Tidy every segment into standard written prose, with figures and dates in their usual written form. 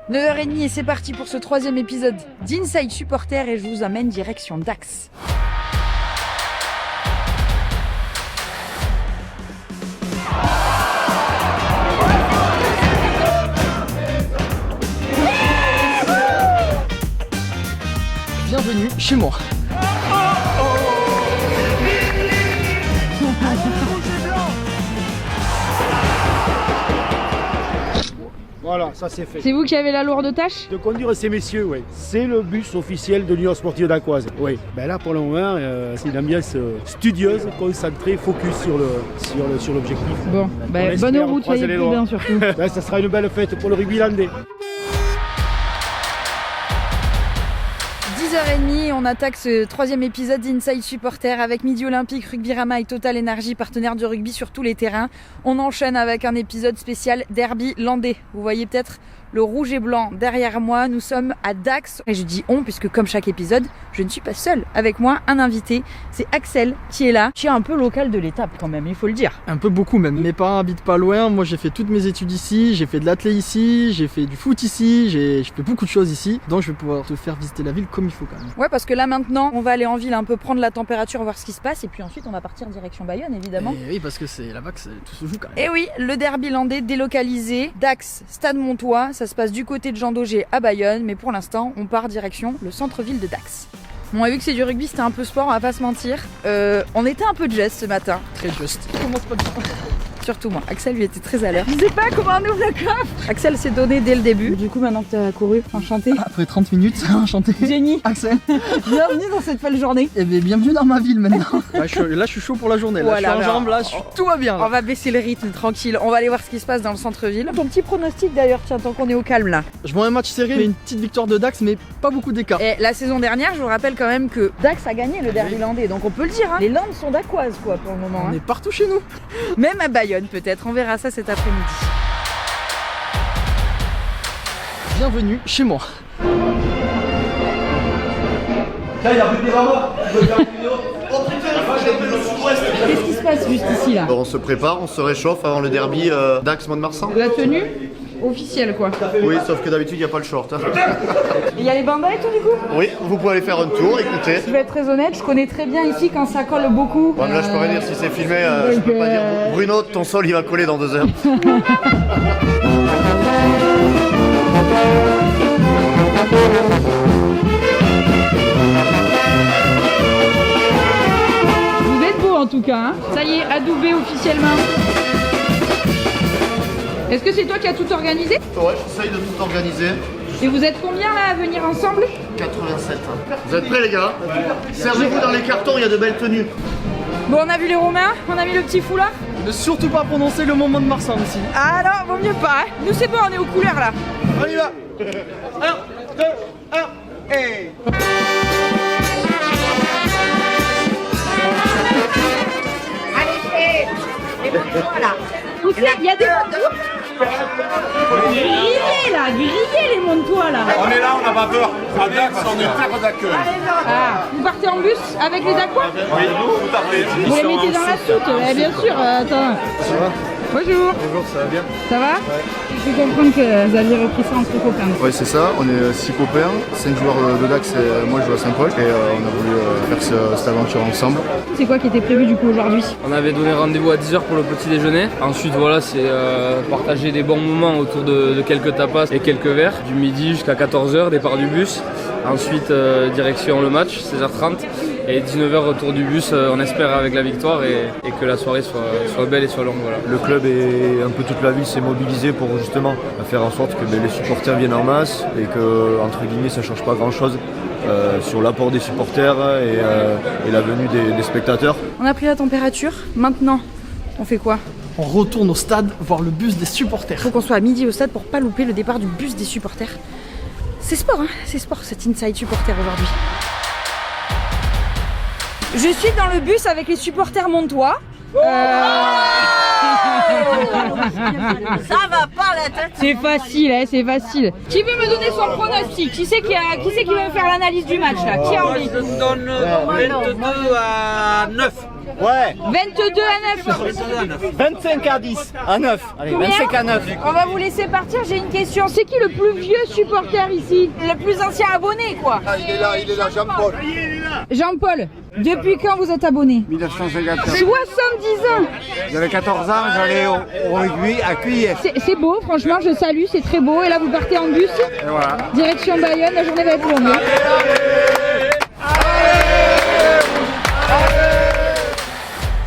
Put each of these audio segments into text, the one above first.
9h30 et c'est parti pour ce 3e épisode d'Inside Supporter et je vous emmène direction Dax. Bienvenue chez moi. Voilà, ça c'est fait. C'est vous qui avez la lourde tâche? De conduire ces messieurs, oui. C'est le bus officiel de l'Union Sportive d'Aquoise. Oui. Ben là, pour le moment, c'est une ambiance studieuse, concentrée, focus sur l'objectif. Bon, bonne route, soyez prudents surtout. Ben, ça sera une belle fête pour le rugby landais. 10h30, on attaque ce 3e épisode d'Inside Supporter avec Midi Olympique, Rugbyrama et Total Energy, partenaires du rugby sur tous les terrains. On enchaîne avec un épisode spécial derby landais. Vous voyez peut-être le rouge et blanc derrière moi. Nous sommes à Dax. Et je dis on puisque comme chaque épisode, je ne suis pas seule. Avec moi, un invité, c'est Axel qui est là, qui est un peu local de l'étape quand même, il faut le dire. Un peu beaucoup même. Mes parents habitent pas loin. Moi j'ai fait toutes mes études ici, j'ai fait de l'athlé ici, j'ai fait du foot ici, j'ai fait beaucoup de choses ici. Donc je vais pouvoir te faire visiter la ville comme il faut quand même. Ouais, parce que là maintenant, on va aller en ville un peu prendre la température, voir ce qui se passe. Et puis ensuite, on va partir direction Bayonne évidemment. Et oui, parce que c'est là-bas que tout se joue quand même. Et oui, le derby landais délocalisé, Dax, Stade Montois, ça se passe du côté de Jean Daugé à Bayonne, mais pour l'instant, on part direction le centre-ville de Dax. Bon, on a vu que c'est du rugby, c'était un peu sport, on va pas se mentir. On était un peu just ce matin. Très juste. Commence pas bien. Surtout moi, Axel lui était très à l'heure. Je sais pas comment on ouvre le coffre. Axel s'est donné dès le début. Du coup, maintenant que t'as couru, enchanté. Après 30 minutes, enchanté. Génie. Axel. Bienvenue dans cette belle journée. Et bien, bienvenue dans ma ville maintenant. Là, je suis chaud pour la journée. Là, Voilà, je suis en jambes, là, tout va bien. Là. On va baisser le rythme tranquille. On va aller voir ce qui se passe dans le centre-ville. Ton petit pronostic d'ailleurs, tiens, tant qu'on est au calme là. Je vois un match serré, mais une petite victoire de Dax, mais pas beaucoup d'écart. Et la saison dernière, je vous rappelle quand même que Dax a gagné le derby landais, donc on peut le dire. Hein. Les Landes sont d'Aquoise quoi pour le moment. On est partout chez nous. Même à Bayonne peut-être, on verra ça cet après-midi. Bienvenue chez moi. Tiens, il y a plus de là-bas. Qu'est-ce qui se passe juste ici là? On se prépare, on se réchauffe avant le derby Dax-Mont-de-Marsan. La tenue officielle quoi. Oui, sauf que d'habitude il n'y a pas le short. Il y a les bandas et tout du coup? Oui, vous pouvez aller faire un tour, écoutez. Je vais être très honnête, je connais très bien ici quand ça colle beaucoup. Bon, là je peux rien dire si c'est filmé, je peux pas dire. Bruno, ton sol il va coller dans 2 heures. Vous êtes beau en tout cas, hein. Ça y est, adoubé officiellement. Est-ce que c'est toi qui as tout organisé? Ouais, j'essaye de tout organiser. Et vous êtes combien là à venir ensemble? 87. Vous êtes prêts les gars? Servez-vous dans les cartons, il y a de belles tenues. Bon, on a vu les Romains, on a mis le petit foulard. Ne surtout pas prononcer le moment de Marsan ici. Ah non, vaut mieux pas. Hein. Nous c'est bon, on est aux couleurs là. On y va. 1, 2, 1, et... Poussez, il y a des manteaux. Grillez là, grillez les manteaux là. On est là, on n'a pas peur. À Dax, on est terre d'accueil. Ah, vous partez en bus avec les aquas? Oui, tout à fait. Vous les mettez dans la soute, bien sûr. Attends. Ça va? Bonjour. Bonjour, ça va bien? Ça va? Je comprends que vous aviez repris ça entre copains. Oui, c'est ça, on est 6 copains, 5 joueurs de Dax et moi je joue à Saint-Paul et on a voulu faire cette aventure ensemble. C'est quoi qui était prévu du coup aujourd'hui? On avait donné rendez-vous à 10h pour le petit déjeuner. Ensuite voilà, c'est partager des bons moments autour de quelques tapas et quelques verres. Du midi jusqu'à 14h, départ du bus. Ensuite direction le match, 16h30. Et 19h retour du bus, on espère avec la victoire et que la soirée soit belle et soit longue. Voilà. Le club et un peu toute la ville s'est mobilisé pour justement faire en sorte que les supporters viennent en masse et que entre guillemets ça ne change pas grand chose sur l'apport des supporters et la venue des spectateurs. On a pris la température, maintenant on fait quoi? On retourne au stade voir le bus des supporters. Faut qu'on soit à midi au stade pour pas louper le départ du bus des supporters. C'est sport, hein, c'est sport cet Inside Supporter aujourd'hui. Je suis dans le bus avec les supporters montois. Ça va pas la tête. C'est facile, hein, c'est facile. Qui veut me donner son pronostic? Qui c'est qui va me faire l'analyse du match là? Qui a envie? Je donne 22 à 9. Ouais. 22 à 9. 25 à 10. À 9. Allez, Combien 25 à 9. On va vous laisser partir, j'ai une question. C'est qui le plus vieux supporter ici? Le plus ancien abonné, quoi? Il est là, Jean-Paul. Jean-Paul, depuis quand vous êtes abonné? 1954. 70 ans. J'avais 14 ans, j'allais au rugby à Cuillère. C'est beau, franchement, je salue, c'est très beau. Et là, vous partez en bus, Et voilà. direction Bayonne, la journée va être longue.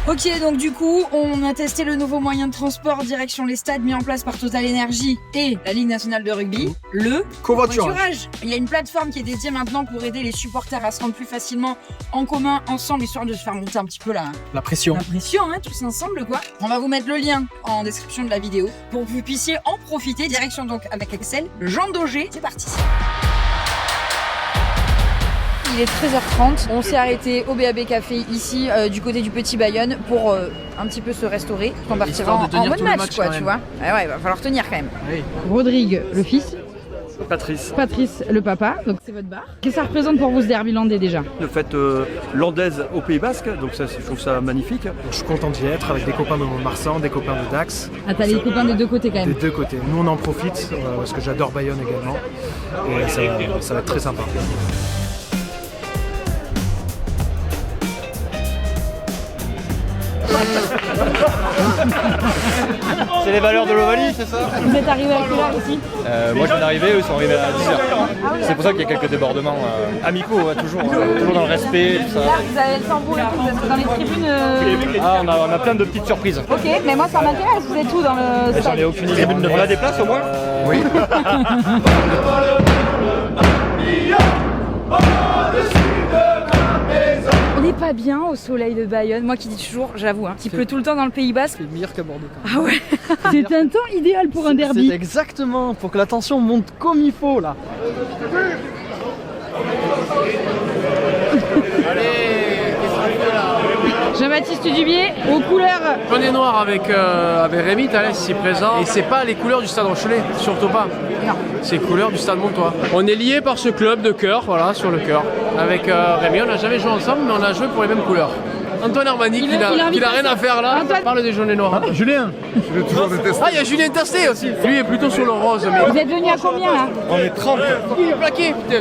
Ok, donc du coup, on a testé le nouveau moyen de transport direction les stades mis en place par Total Energy et la Ligue nationale de rugby, le covoiturage. Il y a une plateforme qui est dédiée maintenant pour aider les supporters à se rendre plus facilement en commun, ensemble, histoire de se faire monter un petit peu la pression, hein, tous ensemble, quoi. On va vous mettre le lien en description de la vidéo pour que vous puissiez en profiter. Direction donc avec Axel, Jean Daugé, c'est parti. Il est 13h30, on s'est arrêté au BAB Café ici du côté du Petit Bayonne pour un petit peu se restaurer. On partira en mode match, quoi, tu vois. Ah ouais, il va falloir tenir quand même. Oui. Rodrigue, le fils. Patrice, le papa. Donc c'est votre bar. Qu'est-ce que ça représente pour vous ce derby landais déjà? Le fait landaise au Pays Basque, donc ça, je trouve ça magnifique. Je suis content d'y être avec des copains de Mont-de-Marsan, des copains de Dax. Ah, t'as les copains des deux côtés quand même. Des deux côtés. Nous on en profite parce que j'adore Bayonne également. Et ça va être très sympa. C'est les valeurs de l'Ovalie, c'est ça? Vous êtes arrivé à quelle heure ici? Moi je viens d'arriver, eux ils sont arrivés à 10h. C'est pour ça qu'il y a quelques débordements amicaux, ouais, toujours dans le respect, tout ça. Là, vous avez le tambour et tout, parce que dans les tribunes... Ah, on a plein de petites surprises. Ok, mais moi ça m'intéresse, vous êtes où dans le stade? J'en ai aucune idée. On a des places au moins? Oui. On n'est pas bien au soleil de Bayonne, moi qui dis toujours, j'avoue, qu'il pleut tout le temps dans le Pays Basque. C'est meilleur qu'à Bordeaux. Ah ouais. C'est un temps idéal pour un derby. C'est exactement, pour que la tension monte comme il faut là. Jean-Baptiste Dubier, aux couleurs. Jaune et noir avec Rémi Thalès ici présent. Et c'est pas les couleurs du Stade Rochelet, surtout pas. Non. C'est les couleurs du Stade Montois. On est liés par ce club de cœur, voilà, sur le cœur. Avec Rémi, on n'a jamais joué ensemble, mais on a joué pour les mêmes couleurs. Antoine Armani qui n'a rien à faire là. Antoine. Parle des jaunes et noirs. Julien. Ah, il y a Julien Tersté aussi. Lui est plutôt sur le rose. Mais... Vous êtes venu à combien là? On est 30. Il est plaqué, putain.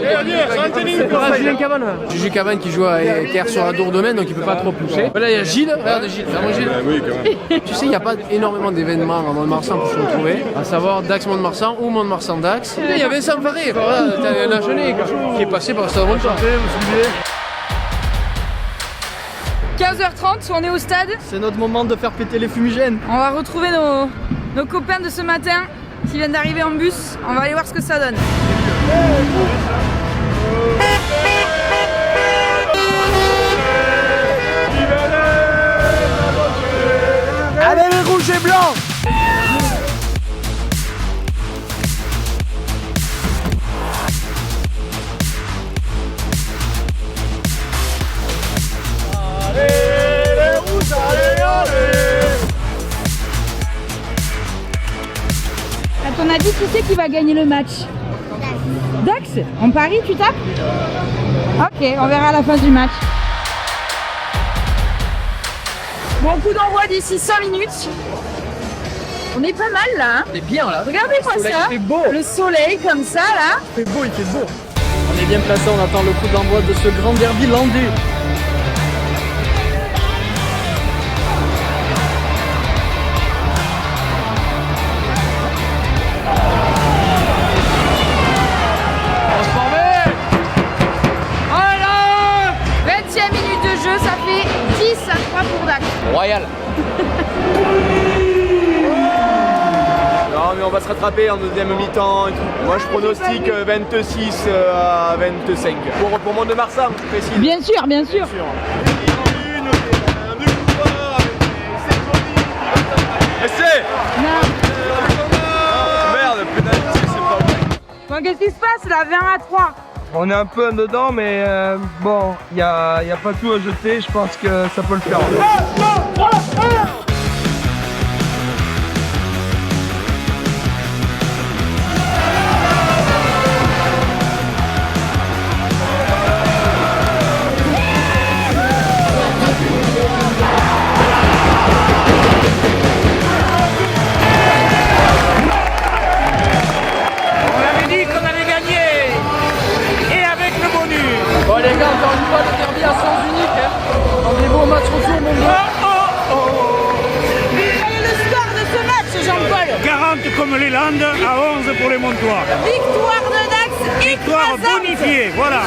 Julien Cabane. Juju Cabane qui joue à Caire sur la Dourdemaine, donc il peut pas trop pousser. Là, il y a Gilles. Regarde Gilles. Oui, quand même. Tu sais, il n'y a pas énormément d'événements à Mont-de-Marsan pour se retrouver, à savoir Dax Mont-de-Marsan ou Mont-de-Marsan Dax. Il y a Vincent Faré, voilà, t'as un Agenais qui est passé par le Stade Montois. 15h30, on est au stade. C'est notre moment de faire péter les fumigènes. On va retrouver nos copains de ce matin qui viennent d'arriver en bus. On va aller voir ce que ça donne. Allez les rouges et blancs. À ton avis, qui c'est qui va gagner le match? Dax, on parie, tu tapes? Ok, on verra à la fin du match. Bon, coup d'envoi d'ici 5 minutes. On est pas mal là, hein? On est bien là. Regardez-moi ça, fait beau. le soleil comme ça là. Il fait beau, il fait beau. On est bien placé, on attend le coup d'envoi de ce grand derby landais. Alors, 20e minute de jeu, ça fait 10-3 pour Dax. Royal. Non mais on va se rattraper en deuxième mi-temps. Moi je pronostique 26 à 25. Pour Mont-de-Marsan, précis. Bien sûr, bien sûr. Non. Merde, pénalité, c'est pas vrai. Bon, qu'est-ce qui se passe là? 20-3. On est un peu en dedans, mais bon, il n'y a pas tout à jeter, je pense que ça peut le faire. demande à 11 pour les Montois. Victoire de Dax, Victoire bonifiée, voilà.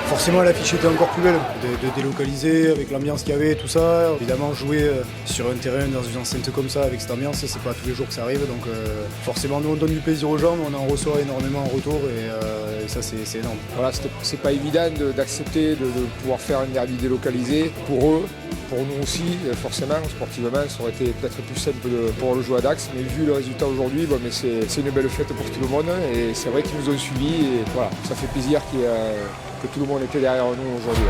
Forcément l'affiche était encore plus belle, de délocaliser avec l'ambiance qu'il y avait, tout ça. Évidemment jouer sur un terrain dans une enceinte comme ça avec cette ambiance, c'est pas tous les jours que ça arrive, donc forcément nous on donne du plaisir aux gens, mais on en reçoit énormément en retour et ça c'est énorme. Voilà, c'est pas évident d'accepter de pouvoir faire un derby délocalisé pour eux. Pour nous aussi, forcément, sportivement, ça aurait été peut-être plus simple de pouvoir le jouer à Dax, mais vu le résultat aujourd'hui, bon, mais c'est une belle fête pour tout le monde et c'est vrai qu'ils nous ont suivis et voilà, ça fait plaisir que tout le monde était derrière nous aujourd'hui.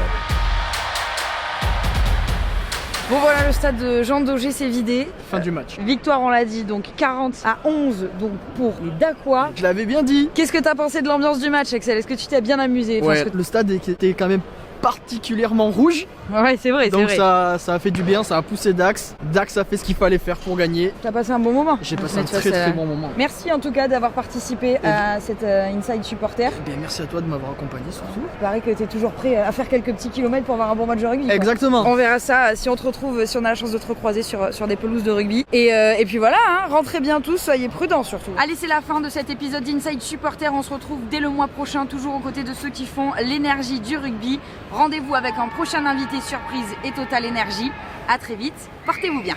Bon voilà, le stade de Jean Daugé s'est vidé. Fin du match. Victoire, on l'a dit, donc 40-11 donc pour les Dacois. Je l'avais bien dit. Qu'est-ce que t'as pensé de l'ambiance du match, Axel? Est-ce que tu t'es bien amusé? Ouais, le stade était quand même particulièrement rouge. Ouais, c'est vrai, donc ça a fait du bien, ça a poussé Dax. Dax a fait ce qu'il fallait faire pour gagner. T'as passé un bon moment? J'ai passé un très bon moment. Merci en tout cas d'avoir participé à cette Inside Supporter. Et bien, merci à toi de m'avoir accompagné surtout. Il paraît que t'es toujours prêt à faire quelques petits kilomètres pour avoir un bon match de rugby. Exactement. On verra ça si on te retrouve, si on a la chance de te recroiser sur des pelouses de rugby. Et puis voilà, hein, rentrez bien tous, soyez prudents surtout. Allez, c'est la fin de cet épisode d'Inside Supporter. On se retrouve dès le mois prochain, toujours aux côtés de ceux qui font l'énergie du rugby. Rendez-vous avec un prochain invité surprise et Total Énergie. À très vite, portez-vous bien.